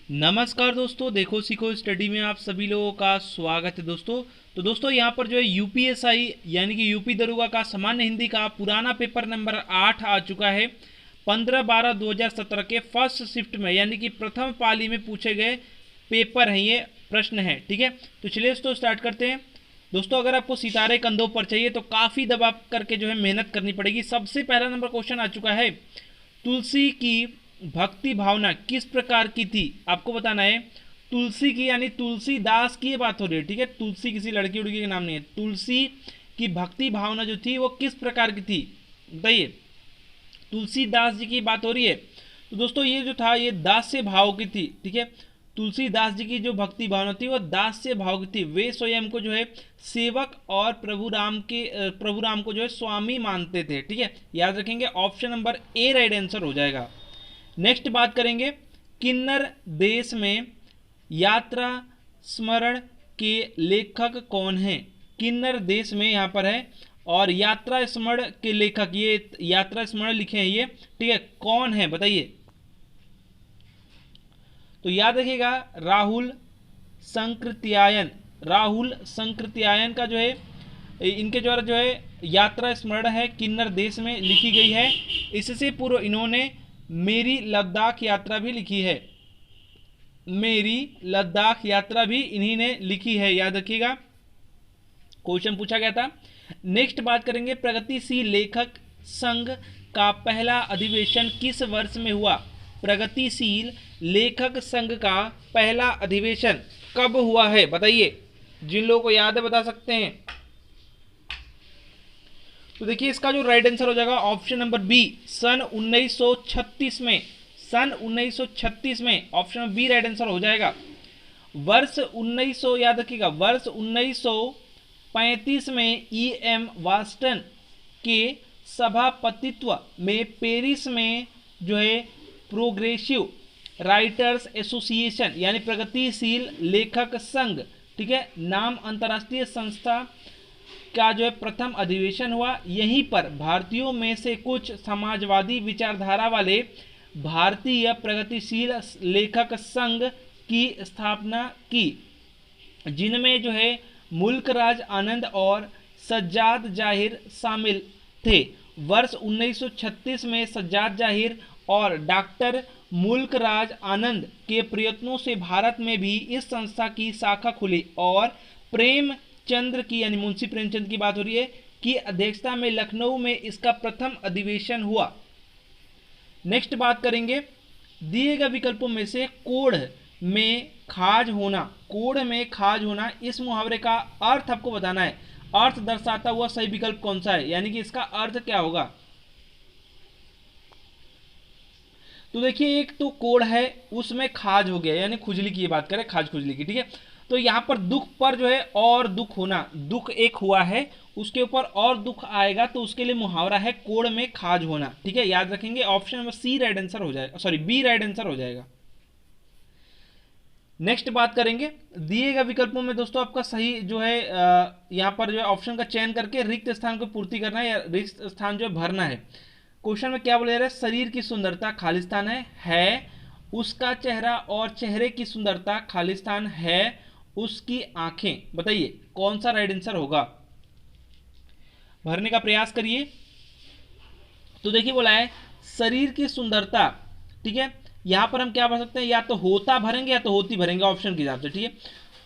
नमस्कार दोस्तों, देखो सीखो स्टडी में आप सभी लोगों का स्वागत है दोस्तों। तो दोस्तों यहाँ पर जो है यूपीएसआई यानी कि यूपी दरोगा का सामान्य हिंदी का पुराना पेपर नंबर 8 आ चुका है। 15/12/2017 के फर्स्ट शिफ्ट में यानी कि प्रथम पाली में पूछे गए पेपर हैं, ये प्रश्न है। ठीक है, तो चलिए दोस्तों स्टार्ट करते हैं। दोस्तों अगर आपको सितारे कंधों पर चाहिए तो काफ़ी दबा करके जो है मेहनत करनी पड़ेगी। सबसे पहला नंबर क्वेश्चन आ चुका है, तुलसी की भक्ति भावना किस प्रकार की थी, आपको बताना है। तुलसी की यानी तुलसीदास की ये बात हो रही है। ठीक है, तुलसी किसी लड़की उड़की का नाम नहीं है। तुलसी की भक्ति भावना जो थी वो किस प्रकार की थी बताइए। तुलसीदास जी की बात हो रही है। तो दोस्तों ये जो था ये दास्य भाव की थी। ठीक है, तुलसीदास जी की जो भक्ति भावना थी वो दास्य भाव की थी। वे स्वयं को जो है सेवक और प्रभु राम को जो है स्वामी मानते थे। ठीक है, याद रखेंगे, option number A right answer हो जाएगा। नेक्स्ट बात करेंगे, किन्नर देश में यात्रा स्मरण के लेखक कौन हैं। किन्नर देश में यहाँ पर है और यात्रा स्मरण के लेखक, ये यात्रा स्मरण लिखे हैं ये। ठीक है, कौन है बताइए। तो याद रखिएगा, राहुल संकृत्यायन। राहुल संकृत्यायन का जो है इनके द्वारा जो है यात्रा स्मरण है किन्नर देश में लिखी गई है। इससे पूर्व इन्होंने मेरी लद्दाख यात्रा भी लिखी है। मेरी लद्दाख यात्रा भी इन्हीं ने लिखी है, याद रखिएगा, क्वेश्चन पूछा गया था। नेक्स्ट बात करेंगे, प्रगतिशील लेखक संघ का पहला अधिवेशन किस वर्ष में हुआ। प्रगतिशील लेखक संघ का पहला अधिवेशन कब हुआ है बताइए। जिन लोगों को याद है बता सकते हैं। तो देखिए इसका जो राइट आंसर हो जाएगा ऑप्शन नंबर बी, सन 1936 में। सन 1936 में option number B right answer हो जाएगा। वर्ष 1900 याद रखिएगा, वर्ष 1935 में E.M. वास्टन के सभापतित्व में पेरिस में जो है प्रोग्रेसिव राइटर्स एसोसिएशन यानी प्रगतिशील लेखक संघ, ठीक है, नाम अंतर्राष्ट्रीय संस्था का जो है प्रथम अधिवेशन हुआ। यहीं पर भारतीयों में से कुछ समाजवादी विचारधारा वाले भारतीय प्रगतिशील लेखक संघ की स्थापना की, जिनमें जो है मुल्कराज आनंद और सज्जाद जाहिर शामिल थे। वर्ष 1936 में सज्जाद जाहिर और डॉक्टर मुल्कराज आनंद के प्रयत्नों से भारत में भी इस संस्था की शाखा खुली और प्रेमचंद्र की यानी मुंशी प्रेमचंद की बात हो रही है की अध्यक्षता में लखनऊ में इसका प्रथम अधिवेशन हुआ। नेक्स्ट बात करेंगे, दिए गए विकल्पों में से कोढ़ में खाज होना, कोढ़ में खाज होना, इस मुहावरे का अर्थ आपको बताना है। अर्थ दर्शाता हुआ सही विकल्प कौन सा है, यानी कि इसका अर्थ क्या होगा। तो देखिए एक तो कोढ़ है उसमें खाज हो गया यानी खुजली की ये बात करें, खाज खुजली की। ठीक है, तो यहां पर दुख पर जो है और दुख होना, दुख एक हुआ है उसके ऊपर और दुख आएगा तो उसके लिए मुहावरा है कोढ़ में खाज होना। ठीक है, याद रखेंगे, option number C right answer हो जाएगा, सॉरी बी राइट आंसर हो जाएगा। नेक्स्ट बात करेंगे, दिए गए विकल्पों में दोस्तों आपका सही जो है यहां पर जो है ऑप्शन का चयन करके रिक्त स्थान को पूर्ति करना है या रिक्त स्थान जो है भरना है। क्वेश्चन में क्या बोला जा रहा है, शरीर की सुंदरता खालिस्तान है उसका चेहरा और चेहरे की सुंदरता खालिस्तान है उसकी आंखें। बताइए कौन सा राइट आंसर होगा, भरने का प्रयास करिए। तो देखिए बोला है शरीर की सुंदरता। ठीक है, यहां पर हम क्या भर सकते हैं, या तो होता भरेंगे या तो होती भरेंगे ऑप्शन के हिसाब से। ठीक है,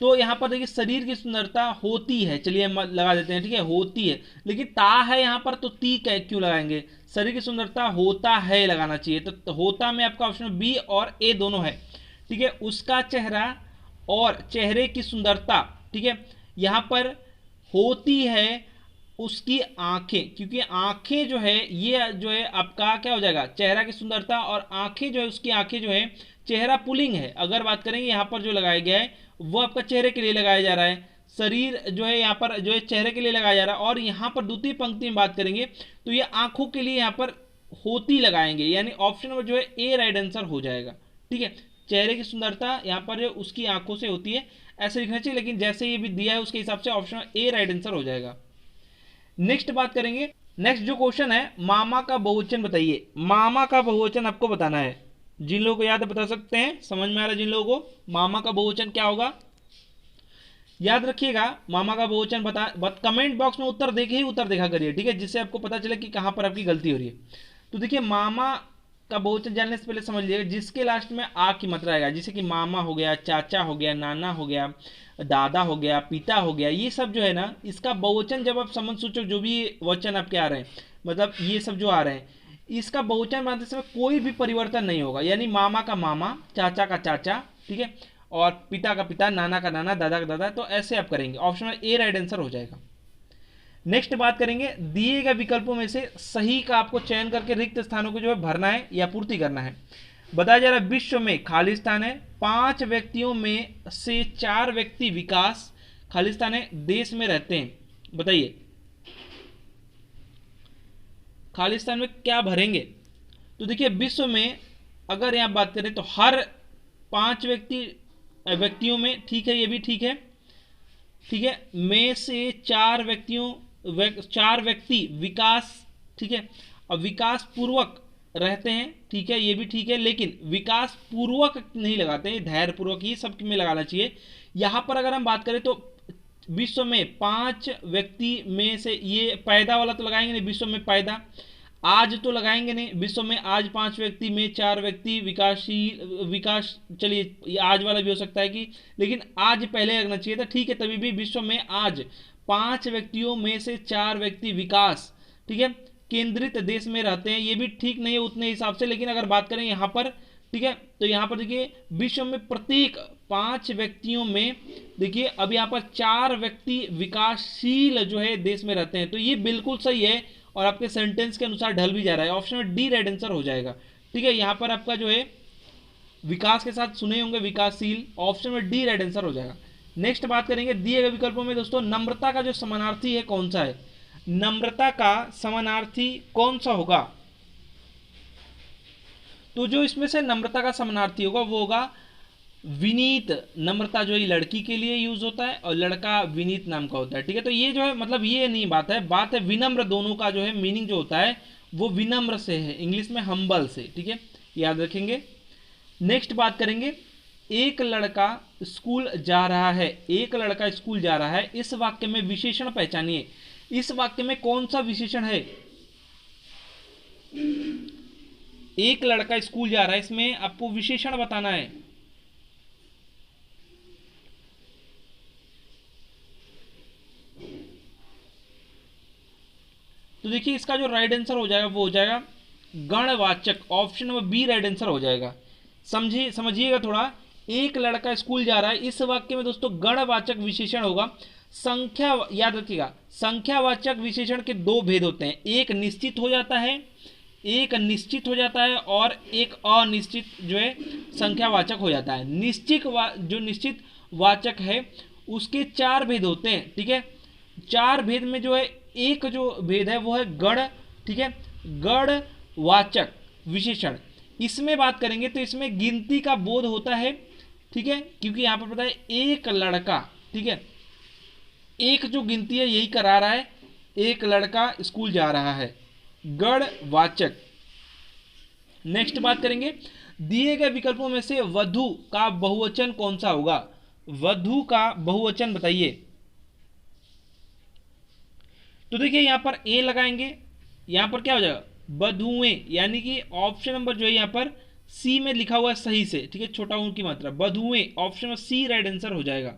तो यहां पर देखिए शरीर की सुंदरता होती है, चलिए हम लगा देते हैं। ठीक है, होती है, लेकिन ता है यहां पर तो ती क्यों लगाएंगे, शरीर की सुंदरता होता है लगाना चाहिए। तो होता में आपका ऑप्शन बी और ए दोनों है। ठीक है, उसका चेहरा और चेहरे की सुंदरता। ठीक है, यहां पर होती है उसकी आंखें, क्योंकि आंखें जो है ये जो है आपका क्या हो जाएगा, चेहरा की सुंदरता और आंखें जो है उसकी आंखें जो है, चेहरा पुलिंग है। अगर बात करेंगे यहाँ पर जो लगाया गया है वो आपका चेहरे के लिए लगाया जा रहा है, शरीर जो है यहाँ पर जो है चेहरे के लिए लगाया जा रहा है। और यहाँ पर द्वितीय पंक्ति में बात करेंगे तो ये आंखों के लिए यहाँ पर होती लगाएंगे, यानी ऑप्शन नंबर जो है ए राइट आंसर हो जाएगा। ठीक है, चेहरे की सुंदरता यहाँ पर जो उसकी आंखों से होती है ऐसे लिखना चाहिए, लेकिन जैसे ये भी दिया है उसके हिसाब से ऑप्शन ए राइट आंसर हो जाएगा। नेक्स्ट बात करेंगे, नेक्स्ट जो क्वेश्चन है, मामा का बहुवचन बताइए। मामा का बहुवचन आपको बताना है। जिन लोगों को याद है बता सकते हैं, समझ में आ रहा है जिन लोगों को? मामा का बहुवचन क्या होगा, याद रखिएगा। मामा का बहुवचन कमेंट बॉक्स में उत्तर देखे ही उत्तर देखा करिए, ठीक है, जिससे आपको पता चले कि कहां पर आपकी गलती हो रही है। तो देखिए, मामा का बहुवचन जानने से पहले समझ लीजिएगा, जिसके लास्ट में आ की मात्रा आएगा, जैसे कि मामा हो गया, चाचा हो गया, नाना हो गया, दादा हो गया, पिता हो गया, ये सब जो है ना, इसका बहुवचन जब आप संबंध सूचक जो भी वचन आपके आ रहे हैं, मतलब ये सब जो आ रहे हैं, इसका बहुवचन बनाते समय कोई भी परिवर्तन नहीं होगा। यानी मामा का मामा, चाचा का चाचा, ठीक है, और पिता का पिता, नाना का नाना, दादा का दादा। तो ऐसे आप करेंगे, ऑप्शन में ए राइट आंसर हो जाएगा। नेक्स्ट बात करेंगे, दिए गए विकल्पों में से सही का आपको चयन करके रिक्त स्थानों को जो है भरना है या पूर्ति करना है। बताया जा रहा है विश्व में खाली स्थान है, 5 व्यक्तियों में से 4 व्यक्ति विकास, खाली स्थान है, देश में रहते हैं। बताइए खाली स्थान में क्या भरेंगे? तो देखिए, विश्व में अगर यहां बात करें तो हर 5 व्यक्तियों में, ठीक है, ये भी ठीक है, ठीक है, में से 4 व्यक्ति विकास, ठीक है, और विकास पूर्वक रहते हैं, ठीक है, ये भी ठीक है, लेकिन विकास पूर्वक नहीं लगाते हैं, धैर्य पूर्वक, ये सब में लगाना चाहिए। यहां पर अगर हम बात करें तो विश्व में 5 व्यक्ति में से, ये पैदा वाला तो लगाएंगे नहीं, विश्व में पैदा, आज तो लगाएंगे नहीं, विश्व में आज 5 व्यक्ति में 4 व्यक्ति विकास, चलिए आज वाला भी हो सकता है कि, लेकिन आज पहले लगना चाहिए था, ठीक है, तभी भी विश्व में आज 5 व्यक्तियों में से 4 व्यक्ति विकास, ठीक है, केंद्रित देश में रहते हैं, ये भी ठीक नहीं है उतने हिसाब से। लेकिन अगर बात करें यहां पर, ठीक है, तो यहां पर देखिए विश्व में प्रत्येक 5 व्यक्तियों में, देखिए अब यहां पर 4 व्यक्ति विकासशील जो है देश में रहते हैं, तो ये बिल्कुल सही है और आपके सेंटेंस के अनुसार ढल भी जा रहा है। ऑप्शन में डी राइट आंसर हो जाएगा, ठीक है। यहां पर आपका जो है विकास के साथ सुने होंगे विकासशील, ऑप्शन में डी राइट आंसर हो जाएगा। नेक्स्ट बात करेंगे दिए गए विकल्पों में दोस्तों नम्रता का जो समानार्थी है कौन सा है? नम्रता का समानार्थी कौन सा होगा? तो जो इसमें से नम्रता का समानार्थी होगा वो होगा विनीत। नम्रता जो है लड़की के लिए यूज होता है और लड़का विनीत नाम का होता है, ठीक है। तो ये जो है मतलब ये नहीं बात है विनम्र, दोनों का जो है मीनिंग जो होता है वो विनम्र से है, इंग्लिश में हम्बल से, ठीक है, याद रखेंगे। नेक्स्ट बात करेंगे एक लड़का स्कूल जा रहा है, एक लड़का स्कूल जा रहा है, इस वाक्य में विशेषण पहचानिए। इस वाक्य में कौन सा विशेषण है? एक लड़का स्कूल जा रहा है, इसमें आपको विशेषण बताना है। तो देखिए इसका जो राइट आंसर हो जाएगा वो हो जाएगा गणवाचक, option number B right answer हो जाएगा। समझिएगा थोड़ा, एक लड़का स्कूल जा रहा है, इस वाक्य में दोस्तों गणवाचक विशेषण होगा। संख्या, याद रखिएगा, संख्यावाचक विशेषण के 2 भेद होते हैं, एक निश्चित हो जाता है, एक निश्चित हो जाता है और एक अनिश्चित जो है संख्यावाचक हो जाता है। जो निश्चित वाचक है उसके 4 भेद होते हैं, ठीक है। 4 भेद में जो है एक जो भेद है वो है गण, ठीक है, गणवाचक विशेषण। इसमें बात करेंगे तो इसमें गिनती का बोध होता है, ठीक है, क्योंकि यहां पर पता है एक लड़का, ठीक है, एक जो गिनती है यही करा रहा है, एक लड़का स्कूल जा रहा है, गणवाचक। नेक्स्ट बात करेंगे दिए गए विकल्पों में से वधु का बहुवचन कौन सा होगा? वधु का बहुवचन बताइए। तो देखिए यहां पर ए लगाएंगे, यहां पर क्या हो जाएगा बधुएं, यानी कि ऑप्शन नंबर जो है यहां पर सी में लिखा हुआ है सही से, ठीक है, छोटा ऊ की मात्रा बधुएं, option number C right answer हो जाएगा।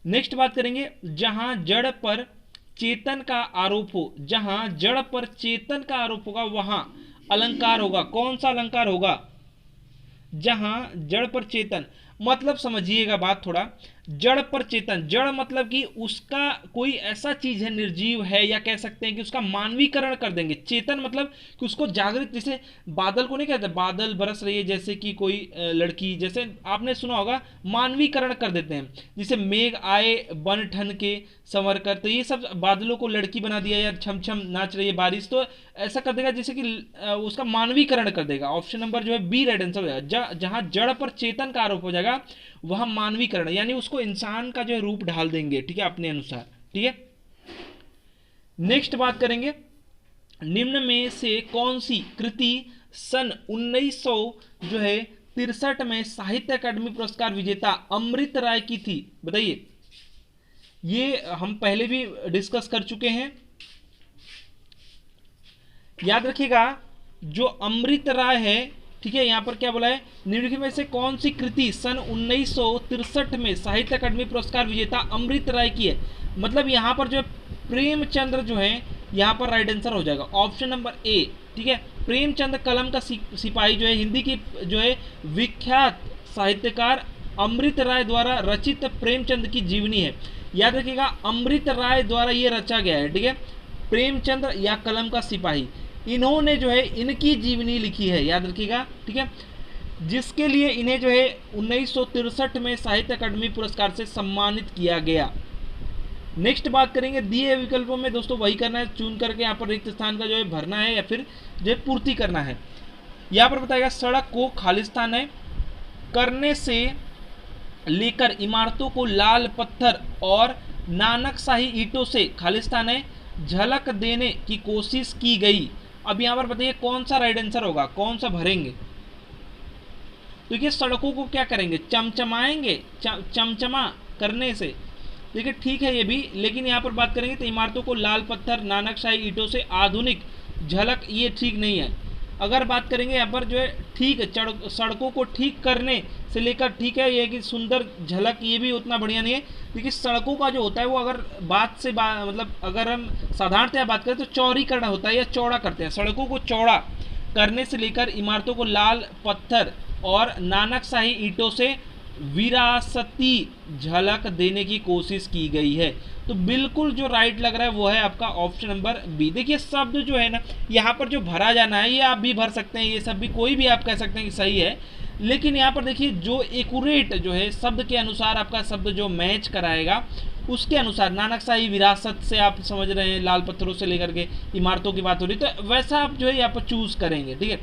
नेक्स्ट बात करेंगे जहां जड़ पर चेतन का आरोप हो, जहां जड़ पर चेतन का आरोप होगा वहां अलंकार होगा। कौन सा अलंकार होगा? जहां जड़ पर चेतन, मतलब समझिएगा बात थोड़ा, जड़ पर चेतन, जड़ मतलब कि उसका कोई ऐसा चीज है, निर्जीव है, या कह सकते हैं कि उसका मानवीकरण कर देंगे। चेतन मतलब कि उसको जागृत, जैसे बादल को नहीं कहते बादल बरस रही है, जैसे कि कोई लड़की, जैसे आपने सुना होगा मानवीकरण कर देते हैं, जैसे मेघ आए बन ठन के संवर कर, तो ये सब बादलों को लड़की बना दिया, या छम छम नाच रही है बारिश, तो ऐसा कर देगा जैसे कि उसका मानवीकरण कर देगा। ऑप्शन नंबर जो है बी राइट आंसर हो जाएगा। जहां जड़ पर चेतन का आरोप हो जाएगा वहां मानवीकरण, यानी उसको इंसान का जो है रूप ढाल देंगे, ठीक है, अपने अनुसार, ठीक है। नेक्स्ट बात करेंगे निम्न में से कौन सी कृति सन 1900 जो है 63 में साहित्य अकादमी पुरस्कार विजेता अमृत राय की थी? बताइए, ये हम पहले भी डिस्कस कर चुके हैं, याद रखिएगा। जो अमृत राय है, ठीक है, यहां पर क्या बोला है, निम्नलिखित में से कौन सी कृति सन 1963 में साहित्य अकादमी पुरस्कार विजेता अमृत राय की है? मतलब यहां पर जो है प्रेमचंद्र जो है, यहां पर राइट आंसर हो जाएगा ऑप्शन नंबर ए, ठीक है। प्रेमचंद कलम का सिपाही जो है हिंदी की जो है विख्यात साहित्यकार अमृत राय द्वारा रचित प्रेमचंद की जीवनी है। याद रखिएगा, अमृत राय द्वारा ये रचा गया है, ठीक है। प्रेमचंद या कलम का सिपाही, इन्होंने जो है इनकी जीवनी लिखी है, याद रखिएगा, ठीक है, जिसके लिए इन्हें जो है 1963 में साहित्य अकादमी पुरस्कार से सम्मानित किया गया। नेक्स्ट बात करेंगे, दिए विकल्पों में दोस्तों वही करना है, चुन करके यहाँ पर रिक्त स्थान का जो है भरना है या फिर जो है पूर्ति करना है। यहाँ पर बताएगा सड़क को खालिस्तान है करने से लेकर इमारतों को लाल पत्थर और नानकशाही ईंटों से खालिस्तान है झलक देने की कोशिश की गई। अब यहाँ पर बताइए कौन सा राइट आंसर होगा, कौन सा भरेंगे? देखिए सड़कों को क्या करेंगे, चमचमाएंगे, चमचमा करने से, देखिए ठीक है ये भी, लेकिन यहाँ पर बात करेंगे तो इमारतों को लाल पत्थर नानकशाही ईंटों से आधुनिक झलक, ये ठीक नहीं है। अगर बात करेंगे यहाँ पर जो है ठीक है, सड़कों को ठीक करने से लेकर ठीक है ये कि सुंदर झलक, ये भी उतना बढ़िया नहीं है। देखिए सड़कों का जो होता है वो अगर मतलब अगर हम साधारणतया बात करें तो चौड़ीकरण होता है या चौड़ा करते हैं। सड़कों को चौड़ा करने से लेकर इमारतों को लाल पत्थर और नानकशाही ईंटों से विरासती झलक देने की कोशिश की गई है। तो बिल्कुल जो राइट लग रहा है वो है आपका ऑप्शन नंबर बी। देखिए शब्द जो है ना यहाँ पर जो भरा जाना है ये आप भी भर सकते हैं, ये सब भी कोई भी आप कह सकते हैं कि सही है, लेकिन यहाँ पर देखिए जो एक्यूरेट जो है शब्द के अनुसार आपका शब्द जो मैच कराएगा उसके अनुसार, नानकशाही विरासत से आप समझ रहे हैं, लाल पत्थरों से लेकर के इमारतों की बात हो रही, तो वैसा आप जो है यहाँ पर चूज करेंगे, ठीक है।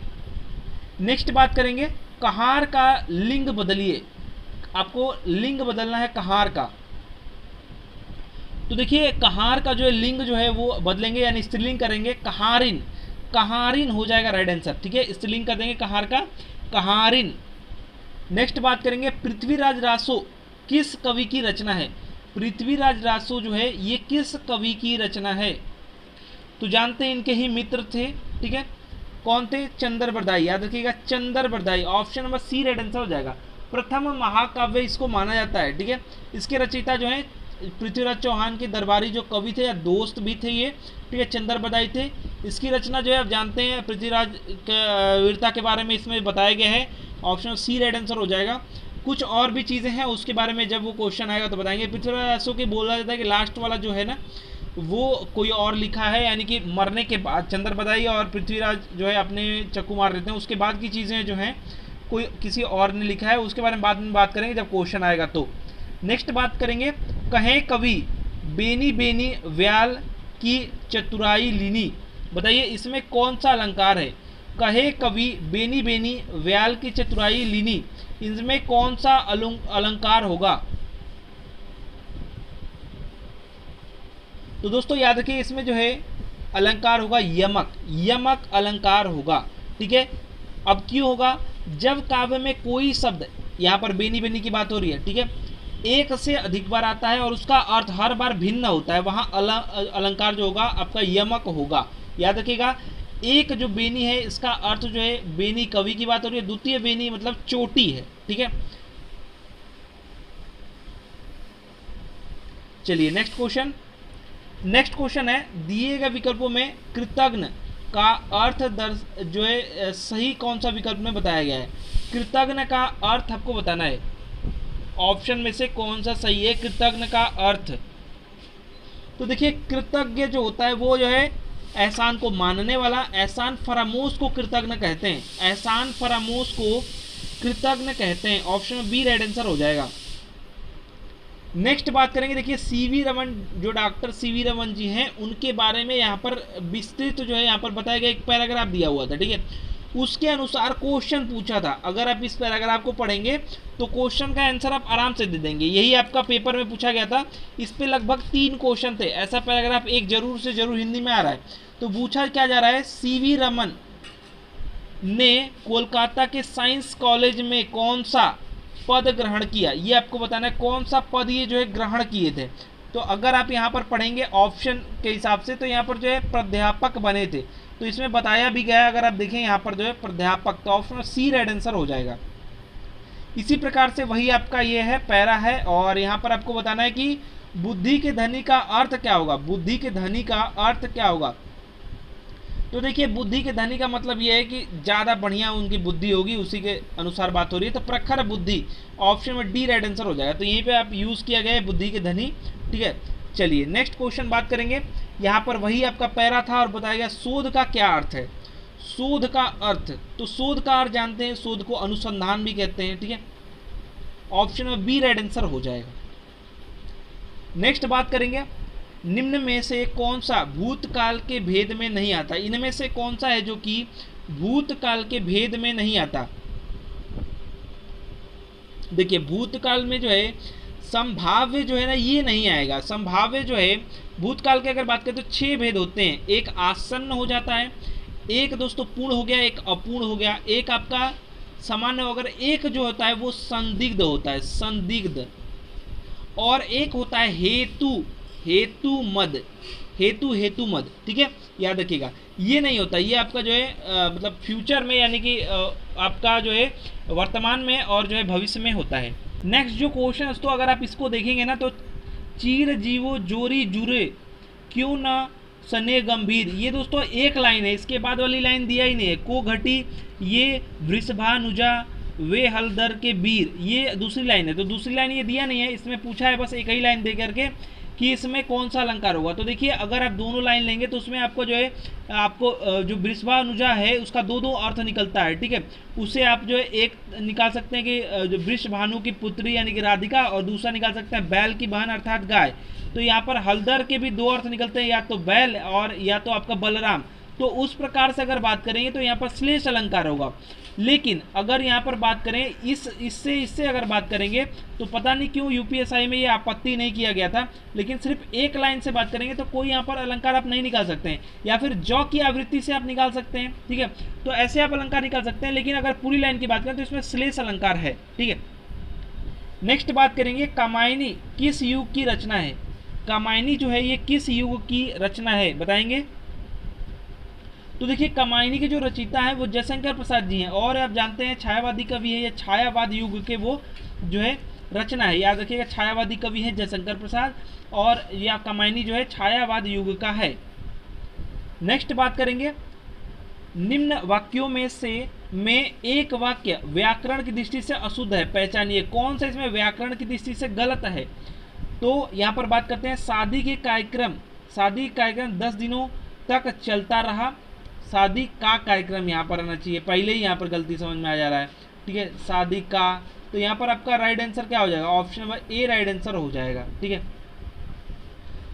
नेक्स्ट बात करेंगे, कहार का लिंग बदलिए, आपको लिंग बदलना है कहार का। तो देखिए कहार का जो है लिंग जो है वो बदलेंगे, यानी स्त्रीलिंग करेंगे, कहारिन, कहारिन हो जाएगा राइट आंसर, ठीक है। स्त्रीलिंग कर देंगे कहार का, कहारिन। नेक्स्ट बात करेंगे, पृथ्वीराज रासो किस कवि की रचना है? पृथ्वीराज रासो जो है ये किस कवि की रचना है? तो जानते हैं इनके ही मित्र थे, ठीक है, कौन थे? चंद्र बरदाई, याद रखिएगा Chandra Bardai, option number C right answer हो जाएगा। प्रथम महाकाव्य इसको माना जाता है, ठीक है। इसके रचयिता जो है पृथ्वीराज चौहान के दरबारी जो कवि थे या दोस्त भी थे ये, ठीक है, चंद्र बरदाई थे। इसकी रचना जो है आप जानते हैं पृथ्वीराज वीरता के बारे में इसमें बताया गया है, ऑप्शन सी राइट आंसर हो जाएगा। कुछ और भी चीज़ें हैं उसके बारे में जब वो क्वेश्चन आएगा तो बताएंगे। पृथ्वीराज ऐसो के बोला जाता है कि लास्ट वाला जो है ना वो कोई और लिखा है, यानी कि मरने के बाद चंद्र बरदाई और पृथ्वीराज जो है अपने चक्कू मार देते हैं, उसके बाद की चीज़ें जो हैं कोई किसी और ने लिखा है, उसके बारे में बाद में बात करेंगे जब क्वेश्चन आएगा तो। नेक्स्ट बात करेंगे, कहें कवि बेनी बेनी व्याल की चतुराई लीनी, बताइए इसमें कौन सा अलंकार है? कहे कवि बेनी बेनी व्याल की चतुराई लीनी, इनमें कौन सा अलंकार होगा? तो दोस्तों याद रखिए इसमें जो है अलंकार होगा यमक, यमक अलंकार होगा, ठीक है। अब क्यों होगा? जब काव्य में कोई शब्द, यहाँ पर बेनी बेनी की बात हो रही है, ठीक है, एक से अधिक बार आता है और उसका अर्थ हर बार भिन्न होता है, वहाँ अलंकार जो होगा आपका यमक होगा। याद रखिएगा एक जो बेनी है इसका अर्थ जो है बेनी कवि की बात हो रही है, द्वितीय बेनी मतलब चोटी है, ठीक है। चलिए नेक्स्ट क्वेश्चन, नेक्स्ट क्वेश्चन है, दिए गए विकल्पों में कृतज्ञ का अर्थ जो है सही कौन सा विकल्प में बताया गया है? कृतज्ञ का अर्थ आपको बताना है, ऑप्शन में से कौन सा सही है कृतज्ञ का अर्थ? तो देखिए कृतज्ञ जो होता है वो जो है एहसान को मानने वाला, एहसान फरामोश को कृतज्ञ कहते हैं, एहसान फरामोश को कृतज्ञ कहते हैं, ऑप्शन बी राइट आंसर हो जाएगा। नेक्स्ट बात करेंगे, देखिए सीवी रमन, जो डॉक्टर सीवी रमन जी हैं उनके बारे में यहाँ पर विस्तृत जो है यहाँ पर बताया गया, एक पैराग्राफ दिया हुआ था, ठीक है, उसके अनुसार क्वेश्चन पूछा था। अगर आप इस पैराग्राफ को पढ़ेंगे तो क्वेश्चन का आंसर आप आराम से दे देंगे, यही आपका पेपर में पूछा गया था। इस पे लगभग 3 क्वेश्चन थे, ऐसा पैराग्राफ एक जरूर से जरूर हिंदी में आ रहा है। तो पूछा क्या जा रहा है, सीवी रमन ने कोलकाता के साइंस कॉलेज में कौन सा पद ग्रहण किया, ये आपको बताना है कौन सा पद ये जो है ग्रहण किए थे। तो अगर आप यहाँ पर पढ़ेंगे ऑप्शन के हिसाब से तो यहाँ पर जो है प्राध्यापक बने थे, तो इसमें बताया भी गया है, अगर आप देखें यहाँ पर जो है प्राध्यापक, तो ऑप्शन सी राइट आंसर हो जाएगा। इसी प्रकार से वही आपका ये है पैरा है, और यहाँ पर आपको बताना है कि बुद्धि के धनी का अर्थ क्या होगा, बुद्धि के धनी का अर्थ क्या होगा। तो देखिए बुद्धि के धनी का मतलब ये है कि ज़्यादा बढ़िया उनकी बुद्धि होगी, उसी के अनुसार बात हो रही है, तो प्रखर बुद्धि, ऑप्शन में डी राइट आंसर हो जाएगा। तो यहीं पे आप यूज़ किया गया है बुद्धि के धनी, ठीक है। चलिए नेक्स्ट क्वेश्चन बात करेंगे, यहाँ पर वही आपका पैरा था और बताया गया शोध का क्या अर्थ है। शोध का अर्थ, तो शोध का अर्थ जानते हैं, शोध को अनुसंधान भी कहते हैं, ठीक है। ऑप्शन में बी राइट आंसर हो जाएगा। नेक्स्ट बात करेंगे, निम्न में से कौन सा भूतकाल के भेद में नहीं आता, इनमें से कौन सा है जो कि भूतकाल के भेद में नहीं आता। देखिए भूतकाल में जो है संभाव्य जो है ना ये नहीं आएगा, संभाव्य जो है भूतकाल की अगर बात करें तो 6 भेद होते हैं, एक आसन्न हो जाता है, एक दोस्तों पूर्ण हो गया, एक अपूर्ण हो गया, एक आपका सामान्य अगर एक जो होता है वो संदिग्ध होता है, संदिग्ध, और एक होता है हेतु, हेतु मद, हेतु मद, ठीक है, याद रखिएगा ये नहीं होता, ये आपका जो है मतलब फ्यूचर में यानी कि आपका जो है वर्तमान में और जो है भविष्य में होता है। नेक्स्ट जो क्वेश्चन है तो अगर आप इसको देखेंगे ना तो चीर जीवो जोरी जुरे क्यों ना सने गंभीर, ये दोस्तों एक लाइन है, इसके बाद वाली लाइन दिया ही नहीं है। को घटी ये वृषभानुजा वे हलदर के वीर, ये दूसरी लाइन है, तो दूसरी लाइन ये दिया नहीं है, इसमें पूछा है बस एक ही लाइन दे करके कि इसमें कौन सा अलंकार होगा। तो देखिए अगर आप दोनों लाइन लेंगे तो उसमें आपको जो है आपको जो वृषभानुजा है उसका दो अर्थ निकलता है, ठीक है। उससे आप जो है एक निकाल सकते हैं कि जो वृषभानु की पुत्री यानी कि राधिका, और दूसरा निकाल सकते हैं बैल की बहन अर्थात गाय। तो यहाँ पर हलदर के भी 2 अर्थ निकलते हैं, या तो बैल और या तो आपका बलराम। तो उस प्रकार से अगर बात करेंगे तो यहाँ पर श्लेष अलंकार होगा। लेकिन अगर यहाँ पर बात करें इससे अगर बात करेंगे तो पता नहीं क्यों यूपीएसआई में ये आपत्ति नहीं किया गया था, लेकिन सिर्फ एक लाइन से बात करेंगे तो कोई यहाँ पर अलंकार आप नहीं निकाल सकते हैं, या फिर जौ की आवृत्ति से आप निकाल सकते हैं, ठीक है। तो ऐसे आप अलंकार निकाल सकते हैं, लेकिन अगर पूरी लाइन की बात करें तो इसमें श्लेष अलंकार है, ठीक है। नेक्स्ट बात करेंगे कामायनी किस युग की रचना है, कामायनी जो है ये किस युग की रचना है बताएंगे। तो देखिए कामायनी के जो रचयिता है वो जयशंकर प्रसाद जी हैं, और आप जानते हैं छायावादी कवि है, या छायावाद युग के वो जो है रचना है, याद रखिएगा छायावादी कवि है जयशंकर प्रसाद, और यह कामायनी जो है छायावाद युग का है। नेक्स्ट बात करेंगे, निम्न वाक्यों में से एक वाक्य व्याकरण की दृष्टि से अशुद्ध है, पहचानिए कौन सा इसमें व्याकरण की दृष्टि से गलत है। तो यहाँ पर बात करते हैं शादी के कार्यक्रम 10 दिनों तक चलता रहा, शादी का कार्यक्रम यहाँ पर आना चाहिए, पहले ही यहाँ पर गलती समझ में आ जा रहा है, ठीक है, शादी का। तो यहाँ पर आपका राइट आंसर क्या हो जाएगा, option number A right answer हो जाएगा, ठीक है।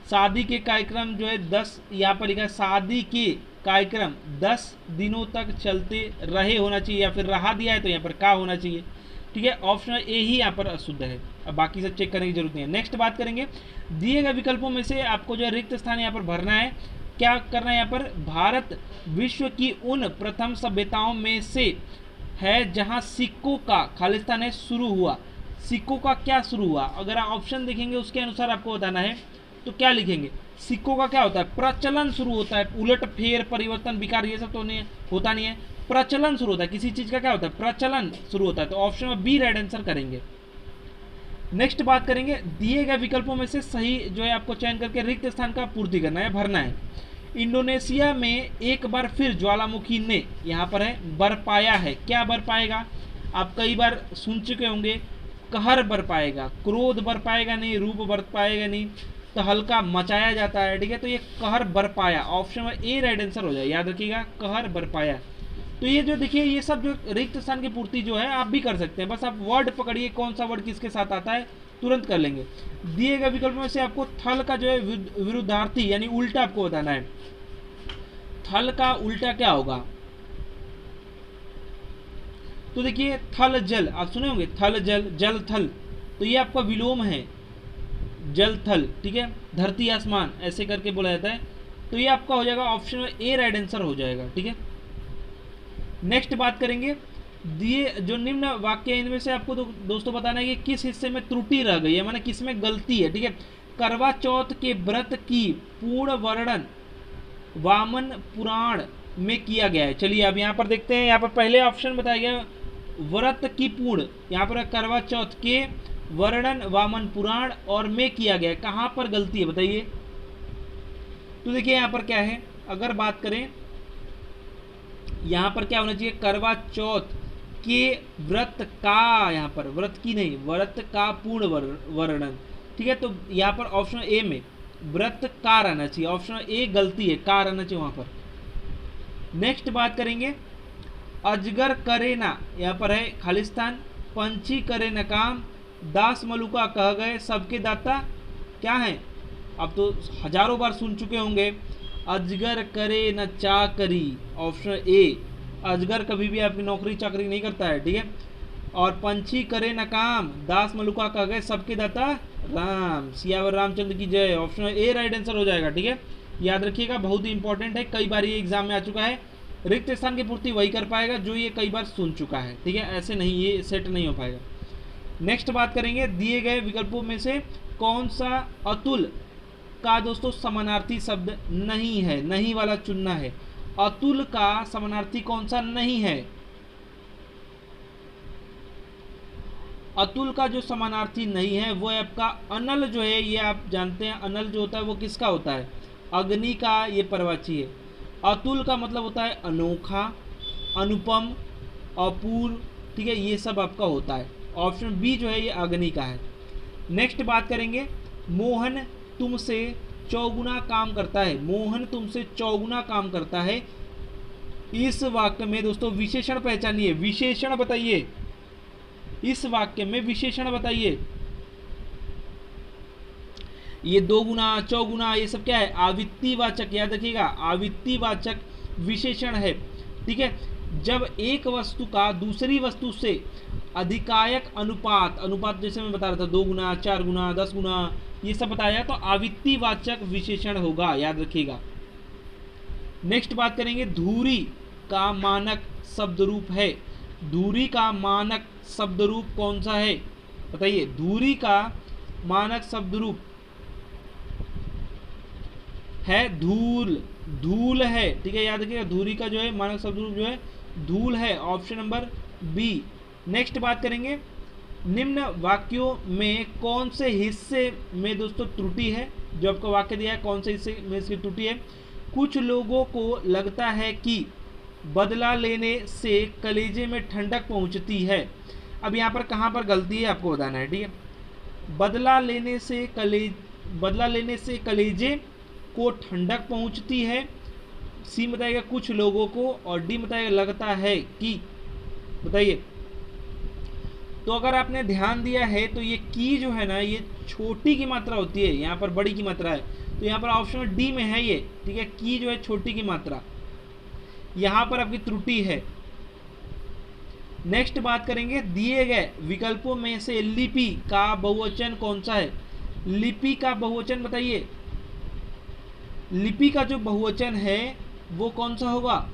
शादी के कार्यक्रम जो है 10, यहाँ पर लिखा है शादी के कार्यक्रम 10 दिनों तक चलते रहे होना चाहिए, या फिर रहा दिया है तो यहाँ पर का होना चाहिए, ठीक है। ऑप्शन ए ही यहाँ पर अशुद्ध है, अब बाकी सब चेक करने की जरूरत नहीं है। नेक्स्ट बात करेंगे, दिए गए विकल्पों में से आपको जो है रिक्त स्थान यहाँ पर भरना है, क्या करना है यहाँ पर, भारत विश्व की उन प्रथम सभ्यताओं में से है जहाँ सिक्कों का खालिस्तान है शुरू हुआ, सिक्कों का क्या शुरू हुआ। अगर आप ऑप्शन देखेंगे उसके अनुसार आपको बताना है, तो क्या लिखेंगे, सिक्कों का क्या होता है, प्रचलन शुरू होता है, उलट फेर परिवर्तन विकार ये सब तो नहीं होता नहीं है, प्रचलन शुरू होता है, किसी चीज का क्या होता है प्रचलन शुरू होता है, तो ऑप्शन में बी राइट आंसर करेंगे। नेक्स्ट बात करेंगे, दिए गए विकल्पों में से सही जो है आपको चयन करके रिक्त स्थान का पूर्ति करना है, भरना है। इंडोनेशिया में एक बार फिर ज्वालामुखी ने यहाँ पर है बरपाया है, क्या बरपाएगा, आप कई बार सुन चुके होंगे, कहर बरपाएगा, क्रोध बरपाएगा नहीं, रूप बरपाएगा नहीं, तो हल्का मचाया जाता है, ठीक है। तो ये कहर बरपाया, ऑप्शन में ए राइट आंसर हो जाए, याद रखिएगा कहर बरपाया। तो ये जो देखिए ये सब जो रिक्त स्थान की पूर्ति जो है आप भी कर सकते हैं, बस आप वर्ड पकड़िए कौन सा वर्ड किसके साथ आता है तुरंत कर लेंगे। दिए गए विकल्प में से आपको थल का जो है विरुद्धार्थी यानी उल्टा आपको बताना है, थल का उल्टा क्या होगा। तो देखिए थल जल, आप सुने होंगे थल जल, जल थल, तो ये आपका विलोम है जल थल, ठीक है, धरती आसमान ऐसे करके बोला जाता है। तो ये आपका हो जाएगा ऑप्शन में ए राइट आंसर हो जाएगा, ठीक है। नेक्स्ट बात करेंगे, दिए जो निम्न वाक्य है इनमें से आपको दोस्तों बताना है कि किस हिस्से में त्रुटि रह गई है, माने किस में गलती है। ठीक है, करवा चौथ के व्रत की पूर्ण वर्णन वामन पुराण में किया गया है। चलिए अब यहाँ पर देखते हैं, यहाँ पर पहले ऑप्शन बताया गया व्रत की पूर्ण, यहाँ पर करवा चौथ के वर्णन वामन पुराण और में किया गया है, कहाँ पर गलती है बताइए। तो देखिए यहाँ पर क्या है, अगर बात करें यहाँ पर क्या होना चाहिए, करवा चौथ के व्रत का, यहाँ पर व्रत की नहीं, व्रत का पूर्ण वर्णन। ठीक है, तो यहाँ पर ऑप्शन ए में व्रत का रहना चाहिए, ऑप्शन ए गलती है, का रहना चाहिए वहां पर। नेक्स्ट बात करेंगे, अजगर करे ना, यहाँ पर है खालिस्तान, पंछी करे न काम, दास मलुका कह गए सबके दाता, क्या है, अब तो हजारों बार सुन चुके होंगे, अजगर करे न चाकरी, ऑप्शन ए, अजगर कभी भी आपकी नौकरी चाकरी नहीं करता है। ठीक है, और पंछी करे न काम, दास मलुका कह गए सबके दाता राम, सियावर रामचंद्र की जय, ऑप्शन ए राइट आंसर हो जाएगा। ठीक है, याद रखिएगा, बहुत ही इंपॉर्टेंट है, कई बार ये एग्जाम में आ चुका है। रिक्त स्थान की पूर्ति वही कर पाएगा जो ये कई बार सुन चुका है। ठीक है, ऐसे नहीं, ये सेट नहीं हो पाएगा। नेक्स्ट बात करेंगे, दिए गए विकल्पों में से कौन सा अतुल का दोस्तों समानार्थी शब्द नहीं है, नहीं वाला चुनना है। अतुल का समानार्थी कौन सा नहीं है, अतुल का जो समानार्थी नहीं है वो है आपका अनल, जो है ये आप जानते हैं, अनल जो होता है वो किसका होता है, अग्नि का, ये परवाची है। अतुल का मतलब होता है अनोखा, अनुपम, अपूर्व। ठीक है, ये सब आपका होता है, ऑप्शन बी जो है ये अग्नि का है। नेक्स्ट बात करेंगे, मोहन तुमसे चौगुना काम करता है, मोहन तुमसे चौगुना काम करता है, इस वाक्य में दोस्तों विशेषण पहचानिए, विशेषण बताइए, इस वाक्य में विशेषण बताइए। ये दो गुना, चौगुना, ये सब क्या है, आवित्तिवाचक, याद रखिएगा, आवित्तिवाचक विशेषण है। ठीक है, जब एक वस्तु का दूसरी वस्तु से अधिकायक अनुपात, अनुपात जैसे मैं बता रहा था 2 गुना, 4 गुना, 10 गुना, ये सब बताया, तो आवित्तिवाचक विशेषण होगा, याद रखिएगा। नेक्स्ट बात करेंगे, धुरी का मानक शब्द रूप है, धुरी का मानक शब्द रूप कौन सा है बताइए, धुरी का मानक शब्द रूप है धूल, धूल है। ठीक है, याद रखिएगा, धुरी का जो है मानक शब्द रूप जो है धूल है, ऑप्शन नंबर बी। नेक्स्ट बात करेंगे, निम्न वाक्यों में कौन से हिस्से में दोस्तों त्रुटि है, जो आपका वाक्य दिया है कौन से हिस्से में इसकी त्रुटि है। कुछ लोगों को लगता है कि बदला लेने से कलेजे में ठंडक पहुंचती है। अब यहाँ पर कहाँ पर गलती है आपको बताना है। ठीक है, बदला लेने से कलेजे को ठंडक पहुंचती है, सी बताएगा कुछ लोगों को, और डी बताएगा लगता है कि, बताइए। तो अगर आपने ध्यान दिया है तो ये की जो है ना, ये छोटी की मात्रा होती है, यहाँ पर बड़ी की मात्रा है, तो यहाँ पर ऑप्शन डी में है ये। ठीक है, की जो है छोटी की मात्रा, यहाँ पर आपकी त्रुटि है। नेक्स्ट बात करेंगे, दिए गए विकल्पों में से लिपि का बहुवचन कौन सा है, लिपि का बहुवचन बताइए, लिपि का जो बहुवचन है वो कौन सा होगा,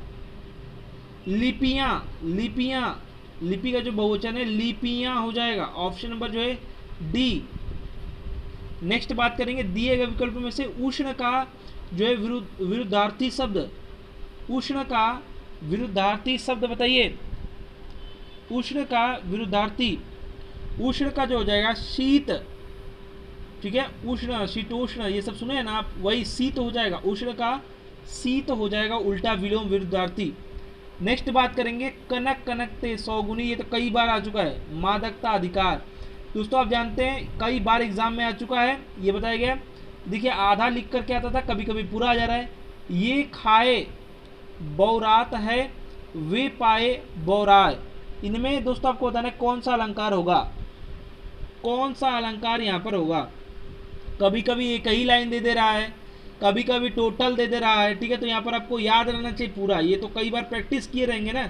लिपियां, लिपियां, लिपि का जो बहुवचन है लिपियां हो जाएगा, ऑप्शन नंबर जो है डी। नेक्स्ट बात करेंगे, दिए गए विकल्पों में से उष्ण का जो है विरुद्धार्थी शब्द, उष्ण का विरुद्धार्थी शब्द बताइए, उष्ण का विरुद्धार्थी, उष्ण का जो हो जाएगा शीत। ठीक है, उष्ण, शीतोष्ण, ये सब सुने हैं ना आप, वही शीत हो जाएगा, उष्ण का शीत हो जाएगा, उल्टा विलोम विरुद्धार्थी। नेक्स्ट बात करेंगे, कनक कनकते सौगुनी, ये तो कई बार आ चुका है, मादकता अधिकार। दोस्तों आप जानते हैं कई बार एग्जाम में आ चुका है, ये बताया गया। देखिए आधा लिख कर के आता था, कभी कभी पूरा आ जा रहा है। ये खाए बौरात है, वे पाए बौराए, इनमें दोस्तों आपको बताना है कौन सा अलंकार होगा, कौन सा अलंकार यहाँ पर होगा। कभी कभी एक ही लाइन दे रहा है, कभी कभी टोटल दे रहा है। ठीक है, तो यहाँ पर आपको याद रहना चाहिए पूरा, ये तो कई बार प्रैक्टिस किए रहेंगे ना,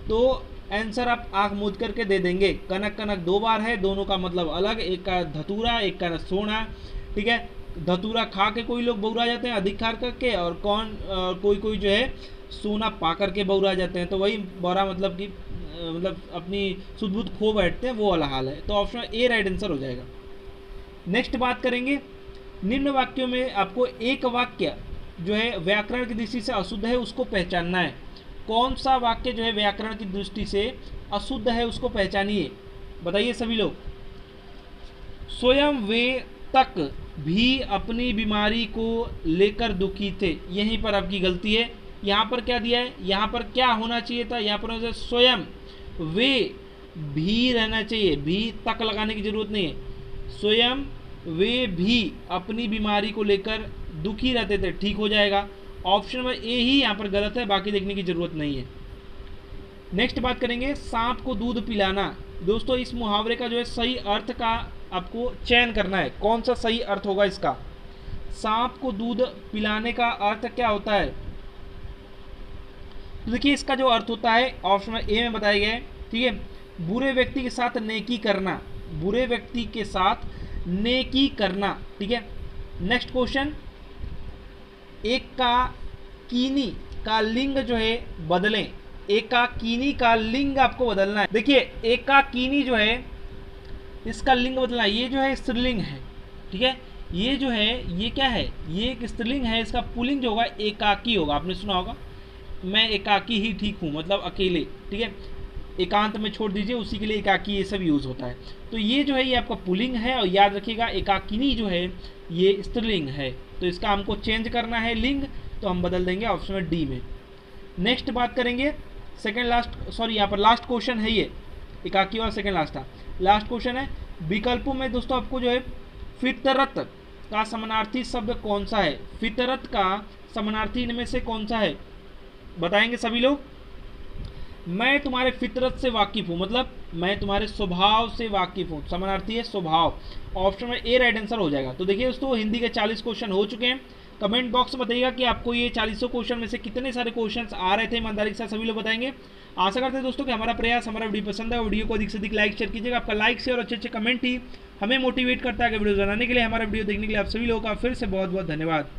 तो आंसर आप आंख मूंद करके दे देंगे। कनक कनक 2 बार है, दोनों का मतलब अलग, एक का धतूरा, एक का सोना। ठीक है, धतूरा खा के कोई लोग बौरा जाते हैं अधिक खा करके, और कोई कोई जो है सोना पा करके बौरा जाते हैं, तो वही बौरा मतलब कि मतलब अपनी सुध बुध खो बैठते हैं, वो वाला हाल है। तो ऑप्शन ए राइट आंसर हो जाएगा। नेक्स्ट बात करेंगे, निम्न वाक्यों में आपको एक वाक्य जो है व्याकरण की दृष्टि से अशुद्ध है उसको पहचानना है। कौन सा वाक्य जो है व्याकरण की दृष्टि से अशुद्ध है उसको पहचानिए, बताइए सभी लोग। स्वयं वे तक भी अपनी बीमारी को लेकर दुखी थे, यहीं पर आपकी गलती है। यहाँ पर क्या दिया है, यहाँ पर क्या होना चाहिए था, यहाँ पर स्वयं वे भी रहना चाहिए, भी तक लगाने की जरूरत नहीं है। स्वयं वे भी अपनी बीमारी को लेकर दुखी रहते थे, ठीक हो जाएगा। ऑप्शन नंबर ए ही यहाँ पर गलत है, बाकी देखने की जरूरत नहीं है। नेक्स्ट बात करेंगे, सांप को दूध पिलाना। दोस्तों इस मुहावरे का जो है सही अर्थ का आपको चयन करना है, कौन सा सही अर्थ होगा इसका। सांप को दूध पिलाने का अर्थ क्या होता है, तो देखिए इसका जो अर्थ होता है ऑप्शन ए में बताया गया है, ठीक है। बुरे व्यक्ति के साथ नेकी करना, बुरे व्यक्ति के साथ नेकी करना, ठीक है। नेक्स्ट क्वेश्चन, एकाकिनी का लिंग जो है बदलें, एकाकिनी का लिंग आपको बदलना है। देखिए एकाकिनी जो है इसका लिंग बदलना है, ये जो है स्त्रीलिंग है, ठीक है। ये जो है ये क्या है, ये एक स्त्रीलिंग है, इसका पुल्लिंग जो होगा एकाकी होगा, आपने सुना होगा मैं एकाकी ही ठीक हूँ, मतलब अकेले, ठीक है। एकांत में छोड़ दीजिए, उसी के लिए एकाकी ये सब यूज़ होता है। तो ये जो है ये आपका पुल्लिंग है, और याद रखिएगा एकाकिनी जो है ये स्त्रीलिंग है, तो इसका हमको चेंज करना है लिंग, तो हम बदल देंगे ऑप्शन डी में। नेक्स्ट बात करेंगे, सेकेंड लास्ट, सॉरी यहाँ पर लास्ट क्वेश्चन है ये, एकाकी और सेकेंड लास्ट था। लास्ट क्वेश्चन है, विकल्पों में दोस्तों आपको जो है फितरत का समानार्थी शब्द कौन सा है, फितरत का समानार्थी इनमें से कौन सा है, बताएंगे सभी लोग। मैं तुम्हारे फितरत से वाकिफ हूँ, मतलब मैं तुम्हारे स्वभाव से वाकिफ हूँ, समानार्थी है स्वभाव। ऑप्शन में ए राइट आंसर हो जाएगा। तो देखिए दोस्तों हिंदी के 40 क्वेश्चन हो चुके हैं। कमेंट बॉक्स में बताइएगा कि आपको ये 40 क्वेश्चन में से कितने सारे क्वेश्चंस आ रहे थे, ईमानदारी के साथ सभी लोग बताएंगे। आशा करते हैं दोस्तों कि हमारा प्रयास, हमारा वीडियो पसंद है, वीडियो को अधिक से अधिक लाइक शेयर कीजिएगा। आपका लाइक शेयर और अच्छे अच्छे कमेंट ही हमें मोटिवेट करता है वीडियो बनाने के लिए। हमारा वीडियो देखने के लिए आप सभी लोगों का फिर से बहुत बहुत धन्यवाद।